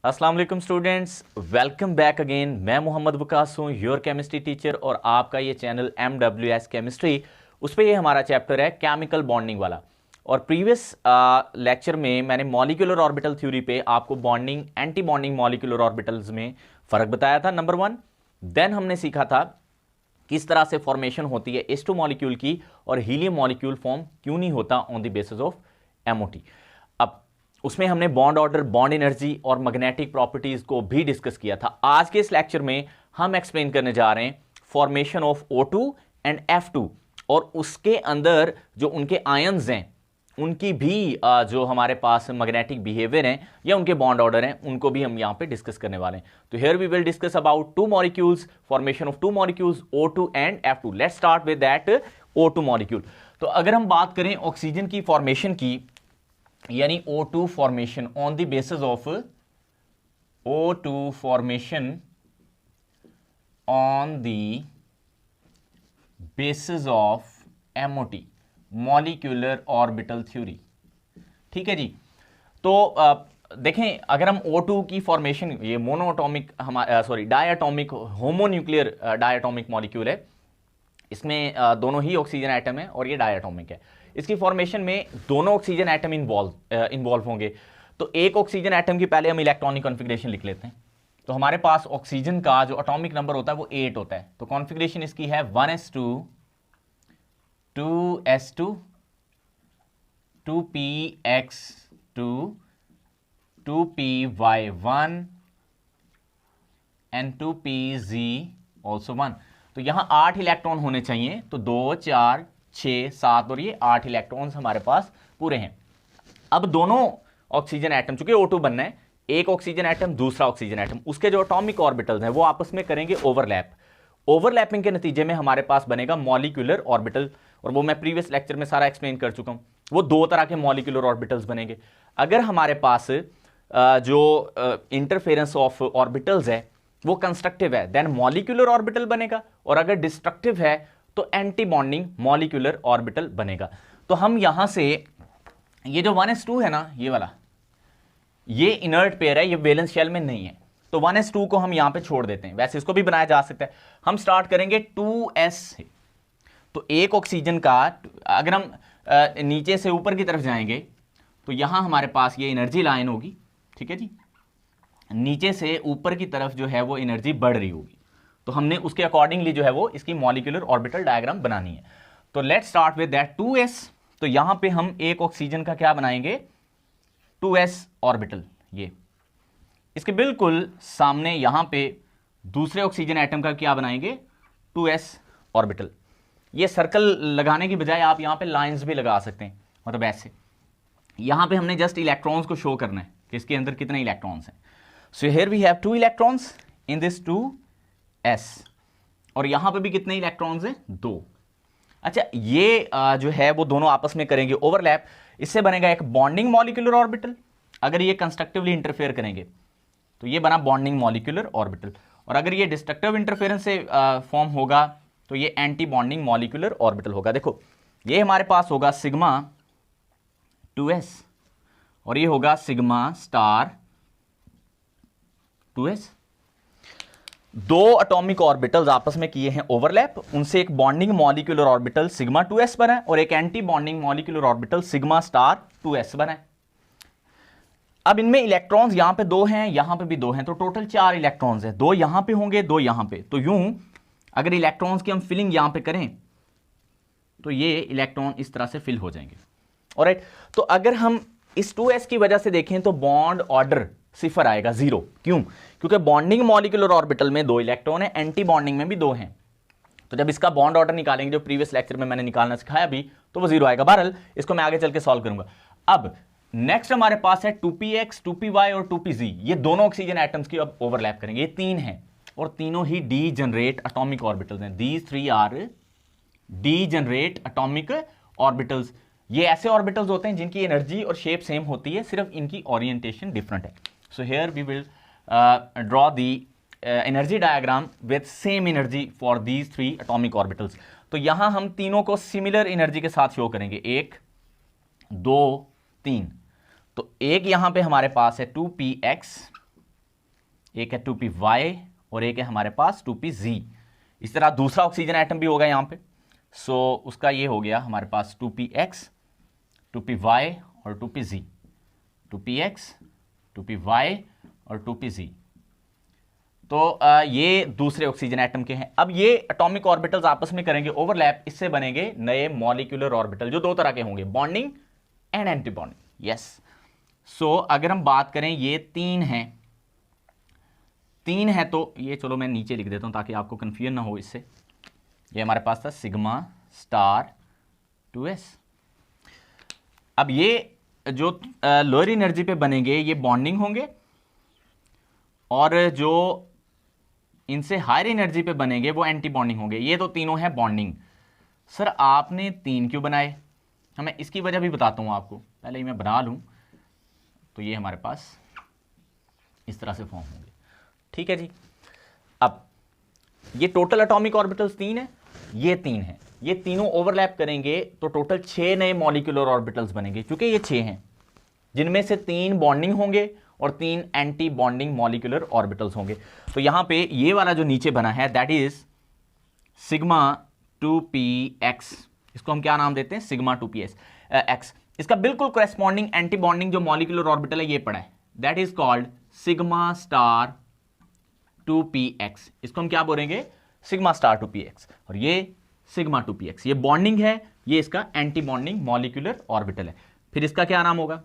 अस्सलाम वालेकुम students, welcome back again. मैं मोहम्मद वकास हूँ, योर केमिस्ट्री टीचर, और आपका ये चैनल MWS केमिस्ट्री, उस पर ये हमारा चैप्टर है केमिकल बॉन्डिंग वाला। और प्रीवियस लेक्चर में मैंने मॉलिक्यूलर ऑर्बिटल थ्योरी पे आपको bonding, anti bonding molecular orbitals में फ़र्क बताया था, नंबर 1। देन हमने सीखा था किस तरह से फॉर्मेशन होती है H2 मॉलिक्यूल की, और हीलियम मॉलिक्यूल फॉर्म क्यों नहीं होता on the basis of MOT। अब उसमें हमने बॉन्ड ऑर्डर, बॉन्ड एनर्जी और मैग्नेटिक प्रॉपर्टीज को भी डिस्कस किया था। आज के इस लेक्चर में हम एक्सप्लेन करने जा रहे हैं formation of O2 and F2, और उसके अंदर जो उनके आयंस हैं उनकी भी जो हमारे पास मैग्नेटिक बिहेवियर हैं या उनके बॉन्ड ऑर्डर हैं, उनको भी हम यहां पे डिस्कस करने वाले हैं। तो here we will discuss about two molecules, formation of two molecules O2 and F2। Let's start with that O2 molecule. तो अगर हम बात करें ऑक्सीजन की फॉर्मेशन की, यानी O2 formation on the basis of O2 formation on the basis of MOT, molecular orbital theory. ठीक है जी। तो देखें, अगर हम O2 की फॉर्मेशन, ये monoatomic diatomic homonuclear diatomic molecule है, इसमें दोनों ही ऑक्सीजन एटम है और ये डायटॉमिक है। इसकी फॉर्मेशन में दोनों ऑक्सीजन एटम इन्वॉल्व होंगे। तो एक ऑक्सीजन एटम की पहले हम इलेक्ट्रॉनिक कॉन्फ़िगरेशन लिख लेते हैं। तो हमारे पास ऑक्सीजन का जो एटॉमिक नंबर होता है वो 8 होता है। तो कॉन्फ़िगरेशन इसकी है 1s2 2s2 2px2 2py1 and 2pz also 1। तो यहां 8 इलेक्ट्रॉन होने चाहिए। तो 2 4 6 7 और ये 8 इलेक्ट्रॉन्स हमारे पास पूरे हैं। अब दोनों ऑक्सीजन एटम, चूंकि O2 बनना है, एक ऑक्सीजन एटम दूसरा ऑक्सीजन एटम, उसके जो एटॉमिक ऑर्बिटल्स हैं वो आपस में करेंगे ओवरलैप। ओवरलैपिंग के नतीजे में हमारे पास बनेगा मॉलिक्यूलर ऑर्बिटल, और वो मैं प्रीवियस लेक्चर में सारा एक्सप्लेन कर चुका हूं। वो दो तरह के मॉलिक्यूलर ऑर्बिटल्स बनेंगे। अगर हमारे पास जो इंटरफेरेंस ऑफ ऑर्बिटल्स है वो कंस्ट्रक्टिव है, देन मॉलिक्यूलर ऑर्बिटल बनेगा, और अगर डिस्ट्रक्टिव है तो एंटी बॉन्डिंग मॉलिक्यूलर ऑर्बिटल बनेगा। तो हम यहां से ये जो 1s2 है ना, ये वाला, ये इनर्ट पेयर है, ये वैलेंस शेल में नहीं है। तो 1s2 को हम यहां पे छोड़ देते हैं। वैसे इसको भी बनाया जा सकता है। हम स्टार्ट करेंगे 2s से। तो एक ऑक्सीजन का, अगर हम नीचे से ऊपर की तरफ जाएंगे तो यहां हमारे पास ये एनर्जी लाइन होगी। ठीक है जी, नीचे से ऊपर की तरफ जो है वो एनर्जी बढ़ रही होगी। तो हमने उसके अकॉर्डिंगली जो है वो इसकी मॉलिक्यूलर ऑर्बिटल डायग्राम बनानी है। तो let's start with that 2s। तो यहां पे हम एक ऑक्सीजन का क्या बनाएंगे, 2s ऑर्बिटल। ये इसके बिल्कुल सामने यहां पे दूसरे ऑक्सीजन एटम का क्या बनाएंगे, 2s ऑर्बिटल। ये सर्कल लगाने की बजाय आप यहां पे लाइंस भी लगा सकते हैं, मतलब ऐसे। यहां पे हमने जस्ट इलेक्ट्रॉन्स को शो करना है कि इसके अंदर कितने इलेक्ट्रॉन्स हैं। So here we have 2 electrons in this 2s, और यहां पे भी कितने इलेक्ट्रॉन्स हैं, 2। अच्छा, ये जो है वो दोनों आपस में करेंगे ओवरलैप। इससे बनेगा एक बॉन्डिंग मॉलिक्यूलर ऑर्बिटल। अगर ये कंस्ट्रक्टिवली इंटरफेयर करेंगे तो ये बना बॉन्डिंग मॉलिक्यूलर ऑर्बिटल, और अगर ये डिस्ट्रक्टिव इंटरफेरेंस से फॉर्म होगा तो ये एंटी बॉन्डिंग मॉलिक्यूलर ऑर्बिटल होगा। देखो, ये हमारे पास होगा सिग्मा 2s, और ये होगा सिग्मा स्टार 2s। दो एटॉमिक ऑर्बिटल्स आपस में किए हैं ओवरलैप, उनसे एक bonding molecular orbital sigma 2s बना है, और एक anti bonding molecular orbital sigma star 2s बना है। अब इनमें इलेक्ट्रॉन्स यहां पे 2 हैं, यहां पे भी 2 हैं, तो टोटल 4 इलेक्ट्रॉन्स हैं। 2 यहां पे होंगे, 2 यहां पे। तो यूं अगर इलेक्ट्रॉन्स की हम फिलिंग यहां पे करें तो ये इलेक्ट्रॉन इस तरह से फिल हो जाएंगे। ऑलराइट, तो अगर हम इस 2s की वजह से देखें तो बॉन्ड ऑर्डर सिफर आएगा, 0। क्यों? क्योंकि बॉन्डिंग मॉलिक्यूलर ऑर्बिटल में 2 इलेक्ट्रॉन है, एंटी बॉन्डिंग में भी 2 हैं। तो जब इसका बॉन्ड ऑर्डर निकालेंगे, जो प्रीवियस लेक्चर में मैंने निकालना सिखाया अभी, तो वो 0 आएगा। बहरहाल इसको मैं आगे चल के सॉल्व करूंगा। अब नेक्स्ट हमारे पास है 2px 2py और 2pz। ये दोनों ऑक्सीजन एटम्स की अब ओवरलैप करेंगे। ये 3 हैं और तीनों ही डी जनरेट एटॉमिक ऑर्बिटल्स हैं। These 3 R D generate atomic orbitals. ये ऐसे ऑर्बिटल्स होते हैं जिनकी एनर्जी और शेप सेम होती है, सिर्फ इनकी ओरिएंटेशन डिफरेंट है। So here we will draw the energy diagram with same energy for these 3 atomic orbitals. तो यहां हम तीनों को सिमिलर एनर्जी के साथ शो करेंगे, 1 2 3। तो एक यहां पे हमारे पास है 2px एक है 2p और एक है हमारे पास 2pz। इस तरह दूसरा ऑक्सीजन एटम भी होगा यहाँ पे। सो उसका ये हो गया हमारे पास 2px 2py और 2pz, 2px 2py और 2pz। तो ये दूसरे ऑक्सीजन एटम के हैं। अब ये एटॉमिक ऑर्बिटल्स आपस में करेंगे ओवरलैप, इससे बनेंगे नए मॉलिक्यूलर ऑर्बिटल जो दो तरह के होंगे, bonding and anti bonding. Yes. So अगर हम बात करें ये तीन है तो ये चलो मैं नीचे लिख देता हूं ताकि आपको कंफ्यूजन ना हो इससे। ये हमारे पास था सिग्मा स्टार 2s। अब ये जो लोअर एनर्जी पे बनेंगे ये बॉन्डिंग होंगे, और जो इनसे हायर एनर्जी पे बनेंगे वो एंटी बॉन्डिंग होंगे। ये तो तीनों है बॉन्डिंग। सर आपने तीन क्यों बनाए, मैं इसकी वजह भी बताता हूं आपको, पहले ही मैं बना लूं। तो ये हमारे पास इस तरह से फॉर्म होंगे, ठीक है जी। अब ये टोटल एटॉमिक ऑर्बिटल्स तीन है, ये तीन है, ये तीनों ओवरलैप करेंगे तो टोटल 6 नए मॉलिक्यूलर ऑर्बिटल्स बनेंगे। क्योंकि ये 6 हैं जिनमें से 3 बॉन्डिंग होंगे और 3 एंटी बॉन्डिंग मॉलिक्यूलर ऑर्बिटल्स होंगे। तो यहां पे ये वाला जो नीचे बना है दैट इज सिग्मा 2px, इसको हम क्या नाम देते हैं, सिग्मा 2px। इसका बिल्कुल करेस्पॉन्डिंग एंटी बॉन्डिंग जो मॉलिक्यूलर ऑर्बिटल है ये पड़ा है, that is called sigma star 2px। इसको हम क्या बोलेंगे, सिग्मा स्टार 2px। और ये सिग्मा 2px ये बॉन्डिंग है, ये इसका एंटी बॉन्डिंग मॉलिक्यूलर ऑर्बिटल है। फिर इसका क्या नाम होगा,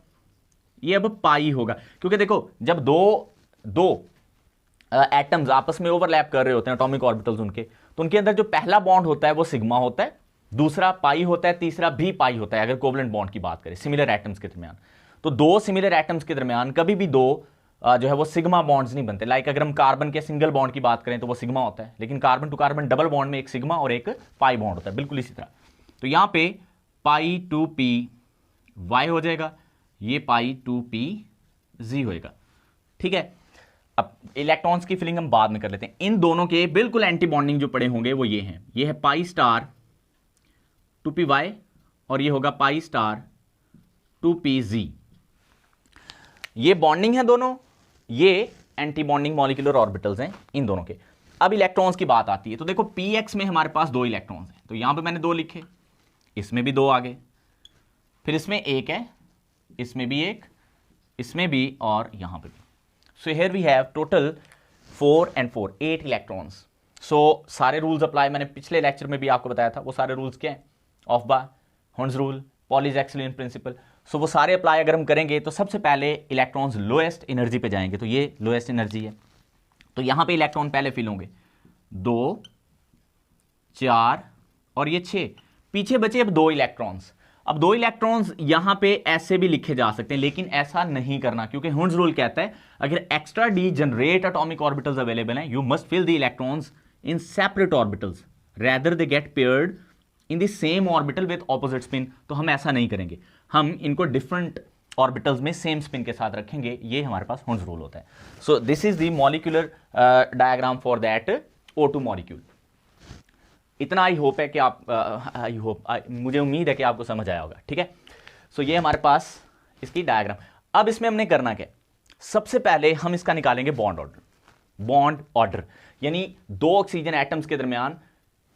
ये अब पाई होगा। क्योंकि देखो जब दो एटम्स आपस में ओवरलैप कर रहे होते हैं एटॉमिक ऑर्बिटल्स उनके, तो उनके अंदर जो पहला बॉन्ड होता है वो सिग्मा होता है, दूसरा पाई होता है, तीसरा भी पाई होता है। अगर कोवलेंट बॉन्ड की बात करें सिमिलर एटम्स के दरमियान, तो दो सिमिलर एटम्स के दरमियान कभी भी दो जो है वो सिग्मा बॉन्ड्स नहीं बनते। लाइक अगर हम कार्बन के सिंगल बॉन्ड की बात करें तो वो सिग्मा होता है, लेकिन carbon to carbon double bond में एक सिग्मा और एक पाई बॉन्ड होता है, बिल्कुल इसी तरह। तो यहां पे पाई 2py हो जाएगा, ये पाई 2pz होएगा, ठीक है। अब इलेक्ट्रॉन्स की फिलिंग हम बाद में कर लेते हैं। इन दोनों के बिल्कुल एंटी बॉन्डिंग जो पड़े होंगे वो ये हैं, ये है पाई स्टार 2py और ये होगा पाई स्टार 2pz। ये बॉन्डिंग है दोनों, ये एंटी बॉन्डिंग मॉलिक्यूलर ऑर्बिटल्स हैं इन दोनों के। अब इलेक्ट्रॉन्स की बात आती है, तो देखो px में हमारे पास 2 इलेक्ट्रॉन्स हैं, तो यहां पे मैंने 2 लिखे, इसमें भी 2 आ गए, फिर इसमें एक है, इसमें भी एक, इसमें भी और यहां पे भी। So here we have total 4 and 4 8 electrons. So सारे रूल्स अप्लाई, मैंने पिछले लेक्चर में भी आपको बताया था, वो सारे रूल्स क्या हैं, ऑफ हॉर्न्स rule, Pauli's exclusion principle. So वो सारे अप्लाई अगर हम करेंगे तो सबसे पहले इलेक्ट्रॉन्स लोएस्ट एनर्जी पे जाएंगे, तो ये लोएस्ट एनर्जी है, तो यहां पे इलेक्ट्रॉन पहले फिल होंगे 2 4 और ये 6, पीछे बचे अब 2 इलेक्ट्रॉन्स। अब 2 इलेक्ट्रॉन्स यहां पे ऐसे भी लिखे जा सकते हैं, लेकिन ऐसा नहीं करना, क्योंकि हॉर्न्स रूल कहता है अगर extra degenerate atomic orbitals available हैं, you must fill the electrons in separate orbitals rather they get paired in the same orbital with opposite spin. तो हम ऐसा नहीं करेंगे, हम इनको डिफरेंट ऑर्बिटल्स में सेम स्पिन के साथ रखेंगे, ये हमारे पास हॉर्न्स रूल होता है। So this is the molecular diagram for that O2 molecule. इतना आई होप है कि आप मुझे उम्मीद है कि आपको समझ आया होगा, ठीक है। सो ये हमारे पास इसकी डायग्राम। अब इसमें हमने करना क्या, सबसे पहले हम इसका निकालेंगे बॉन्ड ऑर्डर, यानी 2 ऑक्सीजन एटम्स के दरमियान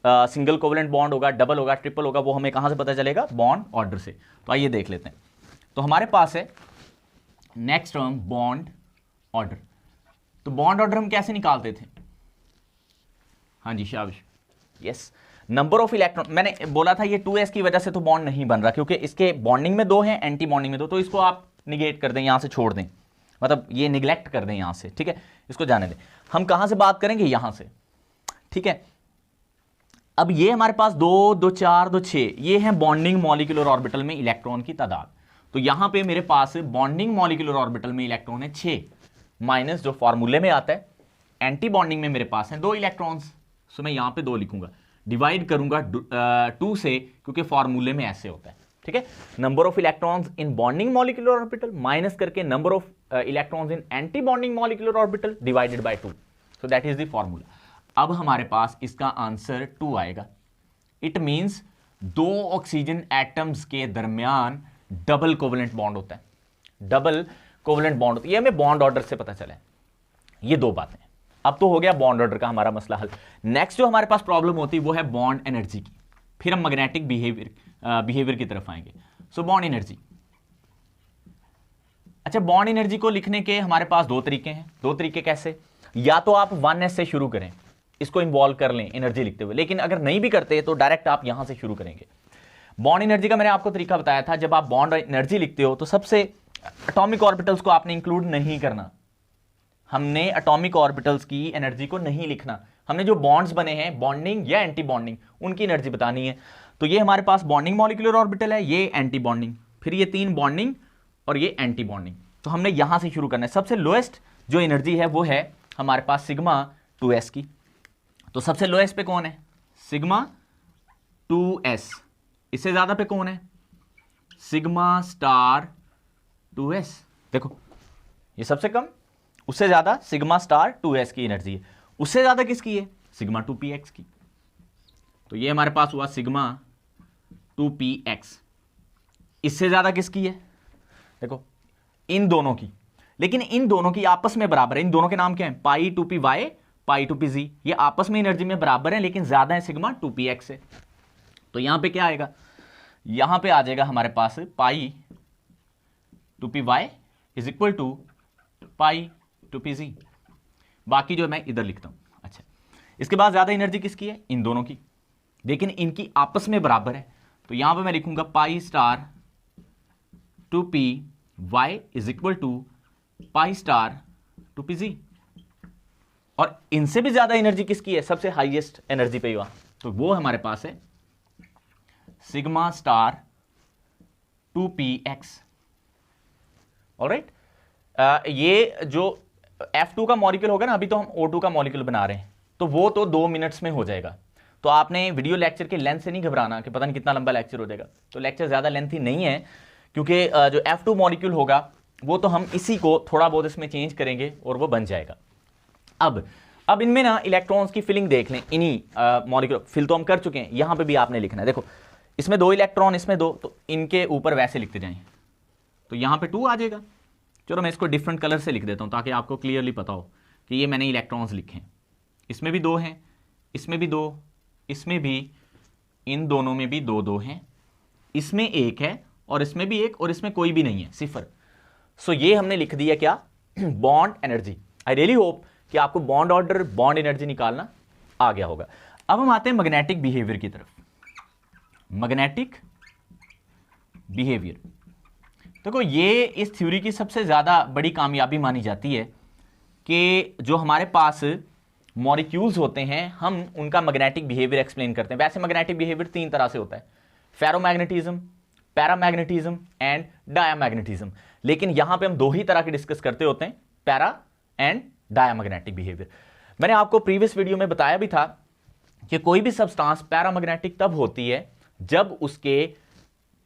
सिंगल कोवलेंट बॉन्ड होगा, डबल होगा, ट्रिपल होगा, वो हमें कहां से पता चलेगा, बॉन्ड ऑर्डर से। तो आइए देख लेते हैं। तो हमारे पास है नेक्स्ट टर्म बॉन्ड ऑर्डर। तो बॉन्ड ऑर्डर हम कैसे निकालते थे, हाँ जी शाबाश, यस, नंबर ऑफ इलेक्ट्रॉन। मैंने बोला था ये 2s की वजह से तो बॉन्ड नहीं बन रहा, क्योंकि इसके बॉन्डिंग में 2 हैं, एंटी बॉन्डिंग में 2, तो इसको आप निगेट कर दें, यहां से छोड़ दें, मतलब ये निगलेक्ट कर दें यहां से, ठीक है, इसको जाने दें। हम कहां से बात करेंगे, यहां से, ठीक है। अब ये हमारे पास 2 2 4 2 6 ये हैं बॉन्डिंग मॉलिक्यूलर ऑर्बिटल में इलेक्ट्रॉन की तादाद। तो यहां पे मेरे पास बॉन्डिंग मॉलिक्यूलर ऑर्बिटल में इलेक्ट्रॉन है 6 माइनस जो फॉर्मूले में आता है एंटी बॉन्डिंग में मेरे पास है 2 इलेक्ट्रॉन्स। सो मैं यहां पे 2 लिखूंगा, डिवाइड करूंगा 2 से, क्योंकि फॉर्मूले में ऐसे होता है, ठीक है। Number of electrons in bonding molecular orbital minus करके number of electrons in anti bonding molecular orbital divided by 2। So that is the formula. अब हमारे पास इसका आंसर 2 आएगा। इट मींस 2 ऑक्सीजन एटम्स के दरमियान डबल कोवलेंट बॉन्ड होता है, double covalent bond होता है। ये हमें बॉन्ड ऑर्डर से पता चला है। ये दो बातें। अब तो हो गया बॉन्ड ऑर्डर का हमारा मसला हल। नेक्स्ट जो हमारे पास प्रॉब्लम होती है वो है बॉन्ड एनर्जी की, फिर हम मैग्नेटिक बिहेवियर की तरफ आएंगे। So bond energy. अच्छा, बॉन्ड एनर्जी को लिखने के हमारे पास दो तरीके हैं। दो तरीके कैसे? या तो आप 1s से शुरू करें, इसको इन्वॉल्व कर लें एनर्जी लिखते हुए, लेकिन अगर नहीं भी करते तो डायरेक्ट आप यहां से शुरू करेंगे। बॉन्ड एनर्जी का मैंने आपको तरीका बताया था, जब आप बॉन्ड एनर्जी लिखते हो तो सबसे एटॉमिक ऑर्बिटल्स को आपने इंक्लूड नहीं करना। हमने एटॉमिक ऑर्बिटल्स की एनर्जी को नहीं लिखना, हमने जो बॉन्ड्स बने हैं बॉन्डिंग या एंटी बॉन्डिंग उनकी एनर्जी बतानी है। तो ये हमारे पास बॉन्डिंग मॉलिक्यूलर ऑर्बिटल है, ये एंटी बॉन्डिंग, फिर ये 3 बॉन्डिंग और ये एंटी बॉन्डिंग। तो हमने यहां से शुरू करना है। सबसे लोएस्ट जो एनर्जी है वो है हमारे पास सिग्मा 2s की। तो सबसे लोएस्ट पे कौन है? Sigma 2s। इससे ज्यादा पे कौन है? Sigma star 2s। देखो ये सबसे कम, उससे ज्यादा सिग्मा स्टार 2s की एनर्जी है, उससे ज्यादा किसकी है? सिग्मा 2px की। तो ये हमारे पास हुआ सिग्मा 2px। इससे ज्यादा किसकी है? देखो इन दोनों की, लेकिन इन दोनों की आपस में बराबर है। इन दोनों के नाम क्या है? पाई 2py, पाई 2pz। ये आपस में एनर्जी में बराबर है, लेकिन ज्यादा है सिग्मा 2px से। तो यहां पे क्या आएगा? यहां पे आ जाएगा हमारे पास pi 2py is equal to pi 2pz। बाकी जो मैं इधर लिखता हूं। अच्छा, इसके बाद ज्यादा एनर्जी किसकी है? इन दोनों की, लेकिन इनकी आपस में बराबर है। तो यहां पे मैं लिखूंगा pi star 2py is equal to pi star 2pz। और इनसे भी ज्यादा एनर्जी किसकी है? सबसे हाईएस्ट एनर्जी पे हुआ, तो वो हमारे पास है सिग्मा स्टार 2px। ऑलराइट, ये जो F2 का मॉलिक्यूल होगा ना, अभी तो हम O2 का मॉलिक्यूल बना रहे हैं, तो वो तो 2 मिनट्स में हो जाएगा। तो आपने वीडियो लेक्चर के लेंथ से नहीं घबराना कि पता नहीं कितना लंबा लेक्चर हो जाएगा। तो लेक्चर ज्यादा लेंथी नहीं है, क्योंकि जो F2 मॉलिक्यूल होगा वो तो हम इसी को थोड़ा बहुत इसमें चेंज करेंगे और वो बन जाएगा। अब इनमें ना इलेक्ट्रॉन्स की फिलिंग देख लें। इन्हीं मॉलिक्यूल फिल तो हम कर चुके हैं, यहां पे भी आपने लिखना है। देखो इसमें 2 इलेक्ट्रॉन, इसमें 2, तो इनके ऊपर वैसे लिखते जाएं, तो यहां पे 2 आ जाएगा। चलो मैं इसको डिफरेंट कलर से लिख देता हूं ताकि आपको क्लियरली पता हो कि ये मैंने इलेक्ट्रॉन्स लिखे हैं। इसमें भी 2 हैं, इसमें भी 2, इसमें भी, इन दोनों में भी 2-2 हैं, इसमें 1 है और इसमें भी 1, और इसमें कोई भी नहीं है, 0। सो ये हमने लिख दिया क्या? Bond energy. I really hope कि आपको बॉन्ड ऑर्डर, बॉन्ड एनर्जी निकालना आ गया होगा। अब हम आते हैं मैग्नेटिक बिहेवियर की तरफ। मैग्नेटिक बिहेवियर, देखो ये इस थ्योरी की सबसे ज्यादा बड़ी कामयाबी मानी जाती है कि जो हमारे पास मॉलिक्यूल्स होते हैं हम उनका मैग्नेटिक बिहेवियर एक्सप्लेन करते हैं। वैसे मैग्नेटिक बिहेवियर 3 तरह से होता है: फेरोमैग्नेटिज्म, पैरामैग्नेटिज्म एंड डायामैग्नेटिज्म। लेकिन यहां पे हम 2 ही तरह के डिस्कस करते होते हैं, पैरा एंड डायामैग्नेटिक बिहेवियर। मैंने आपको प्रीवियस वीडियो में बताया भी था कि कोई भी सब्सटेंस पैरामैग्नेटिक तब होती है जब उसके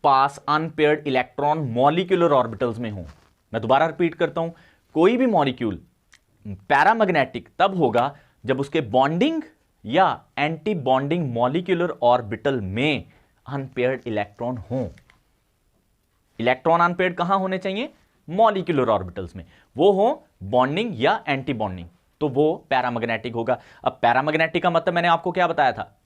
पास अनपेयर्ड इलेक्ट्रॉन मॉलिक्यूलर ऑर्बिटल्स में हो। मैं दोबारा रिपीट करता हूं, कोई भी मॉलिक्यूल पैरामैग्नेटिक तब होगा जब उसके बॉन्डिंग या एंटी बॉन्डिंग मॉलिक्यूलर ऑर्बिटल में अनपेयर्ड इलेक्ट्रॉन हो। इलेक्ट्रॉन अनपेयर्ड कहां होने चाहिए? मॉलिक्यूलर ऑर्बिटल्स में। वो हो बॉन्डिंग या एंटी बॉन्डिंग, तो वो पैरामैग्नेटिक होगा। अब पैरामैग्नेटिक का मतलब मैंने आपको क्या बताया था?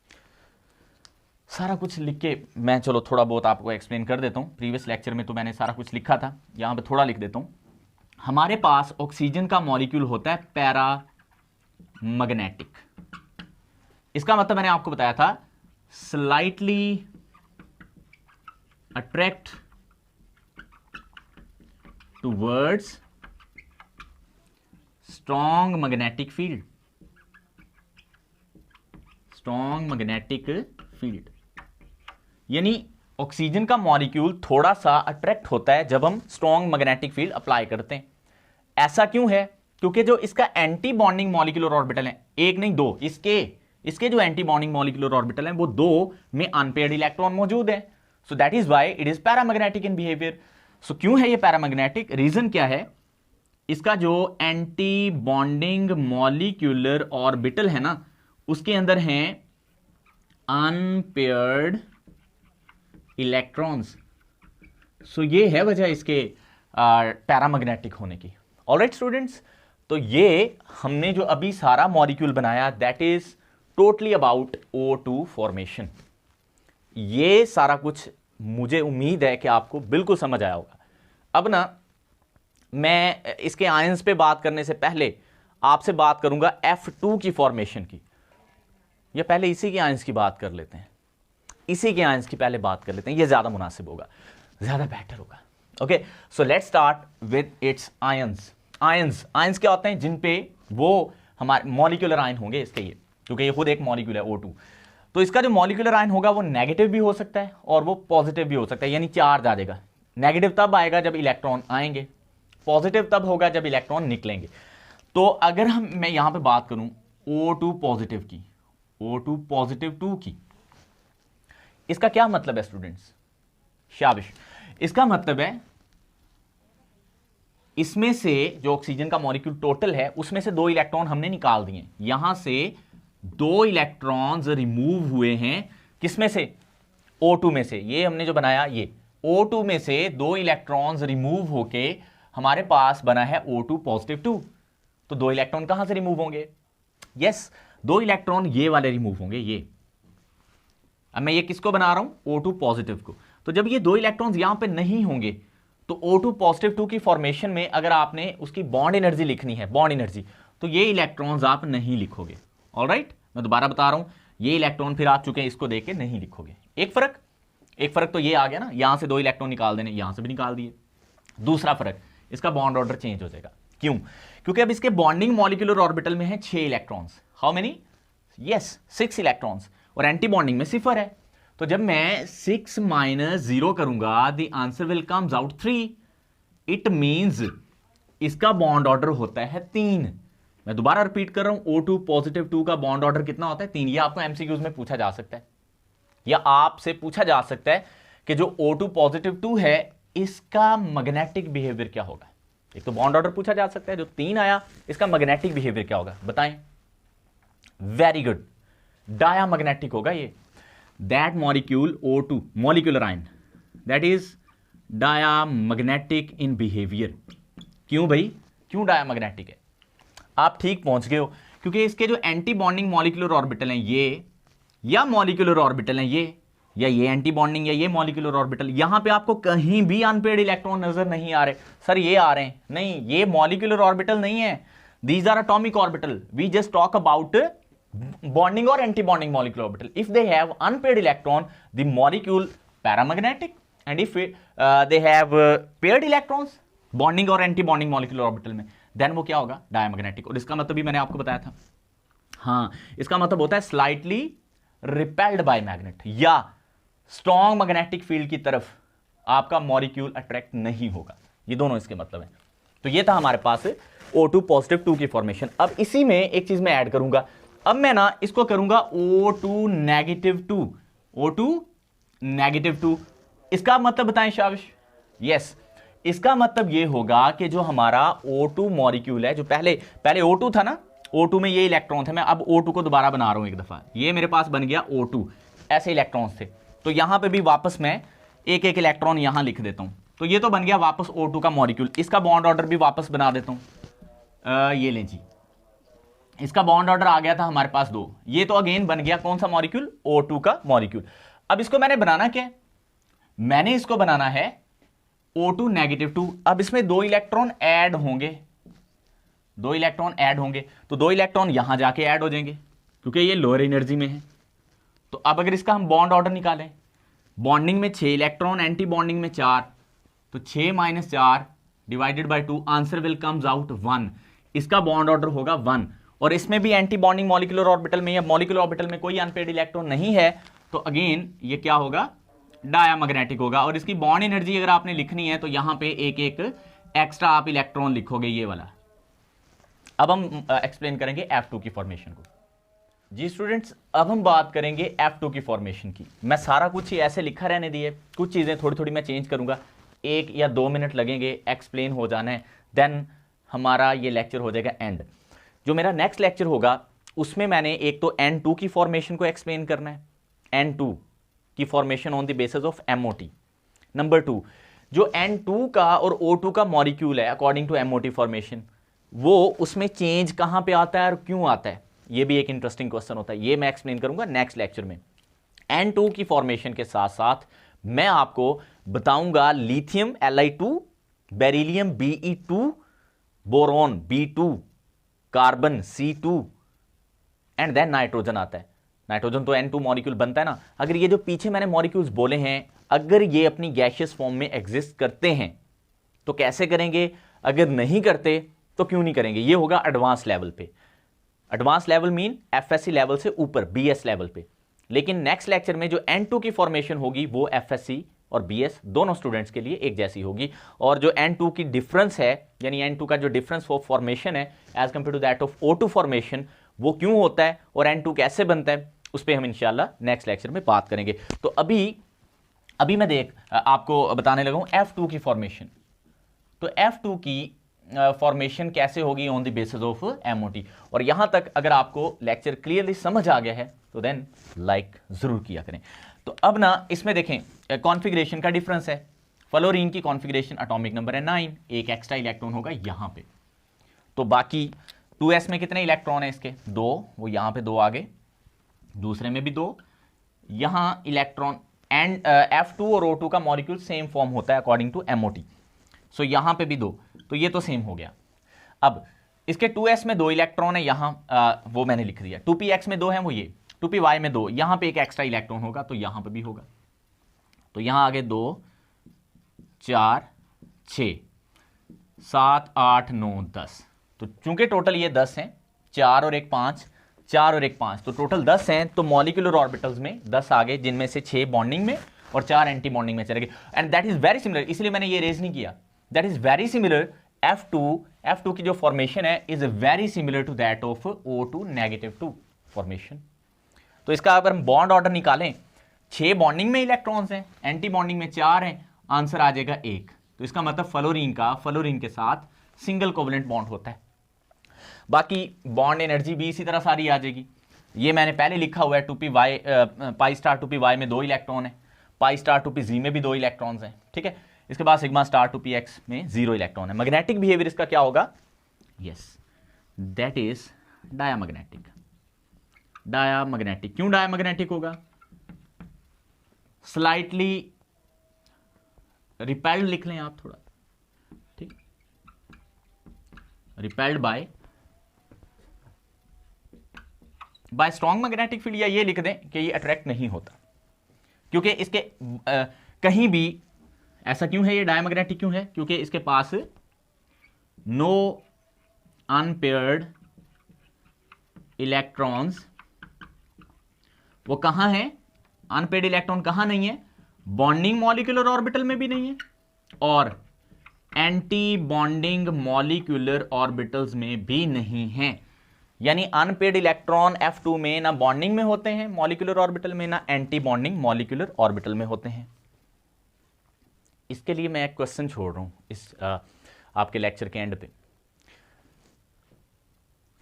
सारा कुछ लिख के मैं चलो थोड़ा बहुत आपको एक्सप्लेन कर देता हूं। प्रीवियस लेक्चर में तो मैंने सारा कुछ लिखा था, यहां पे थोड़ा लिख देता हूं। हमारे पास ऑक्सीजन का मॉलिक्यूल होता है पैरामैग्नेटिक। इसका मतलब मैंने आपको बताया था slightly attract towards strong magnetic field. Strong magnetic field यानी ऑक्सीजन का मॉलिक्यूल थोड़ा सा अट्रैक्ट होता है जब हम स्ट्रॉन्ग मैग्नेटिक फील्ड अप्लाई करते हैं। ऐसा क्यों है? क्योंकि जो इसका एंटी बॉन्डिंग मॉलिक्यूलर ऑर्बिटल है, 1 नहीं 2, इसके जो एंटी बॉन्डिंग मॉलिक्यूलर ऑर्बिटल है वो 2 में अनपेयर्ड इलेक्ट्रॉन मौजूद है। So that is why it is paramagnetic in behaviour. So क्यों है ये पैरामैग्नेटिक? रीजन क्या है? इसका जो एंटी बॉन्डिंग मॉलिक्यूलर ऑर्बिटल है ना, उसके अंदर हैं अनपेयर्ड इलेक्ट्रॉन्स। सो ये है वजह इसके पैरामैग्नेटिक होने की। ऑलराइट स्टूडेंट्स, तो ये हमने जो अभी सारा मॉलिक्यूल बनाया that is totally about O2 formation. ये सारा कुछ मुझे उम्मीद है कि आपको बिल्कुल समझ आया होगा। अब ना मैं इसके आयंस पे बात करने से पहले आपसे बात करूंगा F2 की फॉर्मेशन की, या पहले इसी के आयंस की बात कर लेते हैं, इसी के आयंस की पहले बात कर लेते हैं, ये ज्यादा मुनासिब होगा, ज्यादा बेटर होगा। Okay, so let's start with its ions. Ions क्या होते हैं? जिन पे वो हमारे मॉलिक्यूलर आयन होंगे इसके, ये क्योंकि ये खुद एक मॉलिक्यूल है O2, तो इसका जो मॉलिक्यूलर आयन होगा वो नेगेटिव भी हो सकता है और वो पॉजिटिव भी हो सकता है, यानी चार्ज आ जाएगा। नेगेटिव तब आएगा जब इलेक्ट्रॉन आएंगे, पॉजिटिव तब होगा जब इलेक्ट्रॉन निकलेंगे। तो अगर मैं यहां पे बात करूं O2 पॉजिटिव की, O2 पॉजिटिव 2 की, इसका क्या मतलब है स्टूडेंट्स? शाबाश। इसका मतलब है इसमें से जो ऑक्सीजन का मॉलिक्यूल टोटल है उसमें से 2 इलेक्ट्रॉन हमने निकाल दिए, यहां से 2 इलेक्ट्रॉन्स रिमूव हुए हैं। किसमें से? O2 में से। ये हमने जो बनाया, ये O2 में से 2 इलेक्ट्रॉन्स रिमूव होके हमारे पास बना है O2 पॉजिटिव 2। तो 2 इलेक्ट्रॉन कहां से रिमूव होंगे? यस, 2 इलेक्ट्रॉन ये वाले रिमूव होंगे, ये। अब मैं ये किसको बना रहा हूं? O2 पॉजिटिव को। तो जब ये 2 इलेक्ट्रॉन्स यहां पे नहीं होंगे तो O2 पॉजिटिव 2 की फॉर्मेशन में अगर आपने उसकी बॉन्ड एनर्जी लिखनी है, बॉन्ड एनर्जी, तो ये इलेक्ट्रॉन्स आप नहीं लिखोगे। ऑलराइट, मैं दोबारा बता रहा हूं, ये इलेक्ट्रॉन फिर आप चुके हैं, इसको देख के नहीं लिखोगे। एक फर्क तो ये आ गया ना, यहां से 2 इलेक्ट्रॉन निकाल देने, यहां से भी निकाल दिए। दूसरा फर्क, इसका बॉन्ड ऑर्डर चेंज हो जाएगा। क्यों? क्योंकि अब इसके बॉन्डिंग मॉलिक्यूलर ऑर्बिटल में है 6 electrons. How many? Yes, 6 electrons, और एंटी बॉन्डिंग में 0 है। तो जब मैं 6 - 0 करूंगा the answer will comes out 3। It means इसका बॉन्ड ऑर्डर होता है 3। मैं दोबारा रिपीट कर रहा हूं, O2 पॉजिटिव 2 का बॉन्ड ऑर्डर कितना होता है? 3। ये आपको एमसीक्यूज में पूछा जा सकता है, या आपसे पूछा जा सकता है कि जो O2 पॉजिटिव 2 है इसका मैग्नेटिक बिहेवियर क्या होगा। एक तो बॉन्ड ऑर्डर पूछा जा सकता है, जो 3 आया इसका मैग्नेटिक बिहेवियर क्या होगा, बताएं। वेरी गुड, डायामैग्नेटिक होगा ये। That molecule O2 molecular ion that is diamagnetic in behaviour. क्यों भाई, क्यों डायामैग्नेटिक है? आप ठीक पहुंच गए हो, क्योंकि इसके जो एंटी बॉन्डिंग मॉलिक्यूलर ऑर्बिटल हैं ये, या मॉलिक्यूलर ऑर्बिटल हैं ये, या ये एंटी बॉन्डिंग, या ये मॉलिक्यूलर ऑर्बिटल, यहां पे आपको कहीं भी अनपेयर्ड इलेक्ट्रॉन नजर नहीं आ रहे। सर ये आ रहे हैं, नहीं, ये मॉलिक्यूलर ऑर्बिटल नहीं है, these are atomic orbital. We just talk about bonding or anti-bonding molecular orbital. If they have unpaired electron, the molecule paramagnetic, and if they have paired electrons, bonding or anti-bonding molecular orbital में, then वो क्या होगा? diamagnetic। और इसका मतलब भी मैंने आपको बताया था, हाँ, इसका मतलब होता है slightly repelled by magnet, या strong magnetic field की तरफ आपका मॉलिक्यूल अट्रैक्ट नहीं होगा। ये दोनों इसके मतलब है। तो ये था हमारे पास O2 पॉजिटिव 2 की फॉर्मेशन। अब इसी में एक चीज मैं ऐड करूंगा, अब मैं ना इसको करूंगा O2 नेगेटिव 2, O2 नेगेटिव 2। इसका मतलब बताएं शाबाश। यस, इसका मतलब ये होगा कि जो हमारा O2 मॉलिक्यूल है, जो पहले O2 था ना, O2 में ये इलेक्ट्रॉन थे, मैं अब O2 को दोबारा बना रहा हूं एक दफा, ये मेरे पास बन गया O2, ऐसे इलेक्ट्रॉन्स थे। तो यहां पे भी वापस मैं एक एक इलेक्ट्रॉन यहां लिख देता हूं, तो ये तो बन गया वापस O2 का मॉलिक्यूल। इसका बॉन्ड ऑर्डर भी वापस बना देता हूं, ये लें जी, इसका बॉन्ड ऑर्डर आ गया था हमारे पास 2, ये तो अगेन बन गया कौन सा मॉलिक्यूल? O2 का मॉलिक्यूल। अब इसको मैंने बनाना क्या है? मैंने इसको बनाना है O2 नेगेटिव 2। अब इसमें 2 इलेक्ट्रॉन ऐड होंगे, 2 इलेक्ट्रॉन ऐड होंगे, तो 2 इलेक्ट्रॉन यहां जाके ऐड हो जाएंगे क्योंकि ये लोअर एनर्जी में है। तो अब अगर इसका हम बॉन्ड ऑर्डर निकालें, बॉन्डिंग में 6 इलेक्ट्रॉन, एंटी बॉन्डिंग में 4, तो 6 - 4 divided by 2, answer will comes out 1। इसका बॉन्ड ऑर्डर होगा 1, और इसमें भी एंटी बॉन्डिंग मॉलिक्यूलर ऑर्बिटल में या मॉलिक्यूलर ऑर्बिटल में कोई अनपेयर्ड इलेक्ट्रॉन नहीं है, तो अगेन ये क्या होगा? डायामैग्नेटिक होगा। और इसकी बॉन्ड एनर्जी अगर आपने लिखनी है तो यहां पे एक एक एक्स्ट्रा आप इलेक्ट्रॉन लिखोगे, ये वाला। अब हम एक्सप्लेन करेंगे F2 की फॉर्मेशन को। जी स्टूडेंट्स, अब हम बात करेंगे F2 की फॉर्मेशन की। मैं सारा कुछ ही ऐसे लिखा रहने दिए, कुछ चीजें थोड़ी थोड़ी मैं चेंज करूंगा, 1 या 2 मिनट लगेंगे, एक्सप्लेन हो जाना है, देन हमारा ये लेक्चर हो जाएगा एंड। जो मेरा नेक्स्ट लेक्चर होगा उसमें मैंने एक तो N2 की फॉर्मेशन को एक्सप्लेन करना है, N2 की formation on the basis of MOT। Number 2, जो N2 का और O2 का मॉलिक्यूल है अकॉर्डिंग टू MOT फॉर्मेशन, वो उसमें चेंज कहां पे आता है और क्यों आता है, ये भी एक इंटरेस्टिंग क्वेश्चन होता है, ये मैं एक्सप्लेन करूंगा नेक्स्ट लेक्चर में। N2 की फॉर्मेशन के साथ साथ मैं आपको बताऊंगा lithium Li2, beryllium Be2, boron B2, carbon C2 and then nitrogen आता है। नाइट्रोजन तो N2 मॉलिक्यूल बनता है ना। अगर ये जो पीछे मैंने मॉलिक्यूल्स बोले हैं, अगर ये अपनी गैशियस फॉर्म में एग्जिस्ट करते हैं तो कैसे करेंगे, अगर नहीं करते तो क्यों नहीं करेंगे, ये होगा एडवांस लेवल पे। Advance level mean FSC level से ऊपर, BS लेवल पे। लेकिन नेक्स्ट लेक्चर में जो N2 की फॉर्मेशन होगी वो FSC और BS दोनों स्टूडेंट्स के लिए एक जैसी होगी। और जो N2 की डिफरेंस है, यानी N2 का जो डिफरेंस ऑफ फॉर्मेशन है as compare to that of O2 formation, वो क्यों होता है और N2 कैसे बनता है, उस पर हम इंशाल्लाह नेक्स्ट लेक्चर में बात करेंगे। तो अभी मैं आपको बताने लगा हूं F2 की फॉर्मेशन। तो F2 की फॉर्मेशन कैसे होगी on the basis of MOT। और यहां तक अगर आपको लेक्चर क्लियरली समझ आ गया है तो देन लाइक जरूर किया करें। तो अब ना इसमें देखें कॉन्फ़िगरेशन का डिफरेंस है। फ्लोरीन की कॉन्फ़िगरेशन एटॉमिक नंबर है 9, एक एक्स्ट्रा इलेक्ट्रॉन होगा यहां पे। तो बाकी 2s में कितने इलेक्ट्रॉन है इसके, 2, वो यहां पे 2 आ गए, दूसरे में भी 2, यहां इलेक्ट्रॉन एंड F2 और O2 का मॉलिक्यूल सेम फॉर्म होता है अकॉर्डिंग टू MOT। सो यहां पे भी 2, तो ये तो सेम हो गया। अब इसके 2s में 2 इलेक्ट्रॉन है, यहां वो मैंने लिख दिया। 2px में 2 है, वो ये 2py में 2, यहां पे एक एक्स्ट्रा इलेक्ट्रॉन होगा तो यहां पे भी होगा। तो यहां आगे 2 4 6 7 8 9 10। तो चूंकि टोटल ये 10 हैं, 4 और 1 5, 4 और 1 5, तो टोटल 10 हैं। तो मॉलिक्यूलर ऑर्बिटल्स में 10 आ गए, जिनमें से 6 बॉन्डिंग में और 4 एंटी बॉन्डिंग में चले गए। And that is very similar, इसलिए मैंने ये रेज नहीं किया। That is very similar. F2 की जो फॉर्मेशन है is very similar to that of O2 -2 formation. तो इसका अगर हम बॉन्ड ऑर्डर निकालें, 6 बॉन्डिंग में इलेक्ट्रॉन्स हैं, एंटी बॉन्डिंग में 4 हैं, आंसर आ जाएगा 1। तो इसका मतलब फ्लोरीन के साथ सिंगल कोवलेंट बॉन्ड होता है। बाकी बॉन्ड एनर्जी भी इसी तरह सारी आ जाएगी। ये मैंने पहले लिखा हुआ है, 2p स्टार 2py में 2 इलेक्ट्रॉन है, पाई स्टार 2pz में भी 2 इलेक्ट्रॉन्स हैं, ठीक है। इसके बाद सिग्मा स्टार 2px में 0 इलेक्ट्रॉन है। मैग्नेटिक बिहेवियर इसका क्या होगा, यस दैट इज डायामैग्नेटिक। क्यों डायामैग्नेटिक होगा, स्लाइटली रिपेल्ड लिख लें आप थोड़ा, ठीक, repelled by strong magnetic field, या ये लिख दें कि ये अट्रैक्ट नहीं होता, क्योंकि इसके कहीं भी ऐसा क्यों है, ये डायमैग्नेटिक क्यों है, क्योंकि इसके पास नो अनपेयर्ड इलेक्ट्रॉन्स, वो कहां है, अनपेयर्ड इलेक्ट्रॉन कहां नहीं है, बॉन्डिंग मॉलिक्यूलर ऑर्बिटल में भी नहीं है और एंटी बॉन्डिंग मॉलिक्यूलर ऑर्बिटल्स में भी नहीं है। यानी अनपेयर्ड इलेक्ट्रॉन F2 में ना बॉन्डिंग में होते हैं मॉलिक्यूलर ऑर्बिटल में, ना एंटी बॉन्डिंग मॉलिक्यूलर ऑर्बिटल में होते हैं। इसके लिए मैं एक क्वेश्चन छोड़ रहा हूं इस आपके लेक्चर के एंड पे,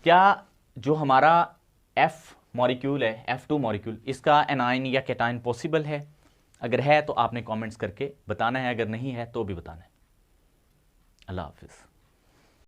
क्या जो हमारा F मॉलिक्यूल है, F2 मॉलिक्यूल, इसका एनाइन या कैटाइन पॉसिबल है? अगर है तो आपने कमेंट्स करके बताना है, अगर नहीं है तो भी बताना है। अल्लाह हाफिज़।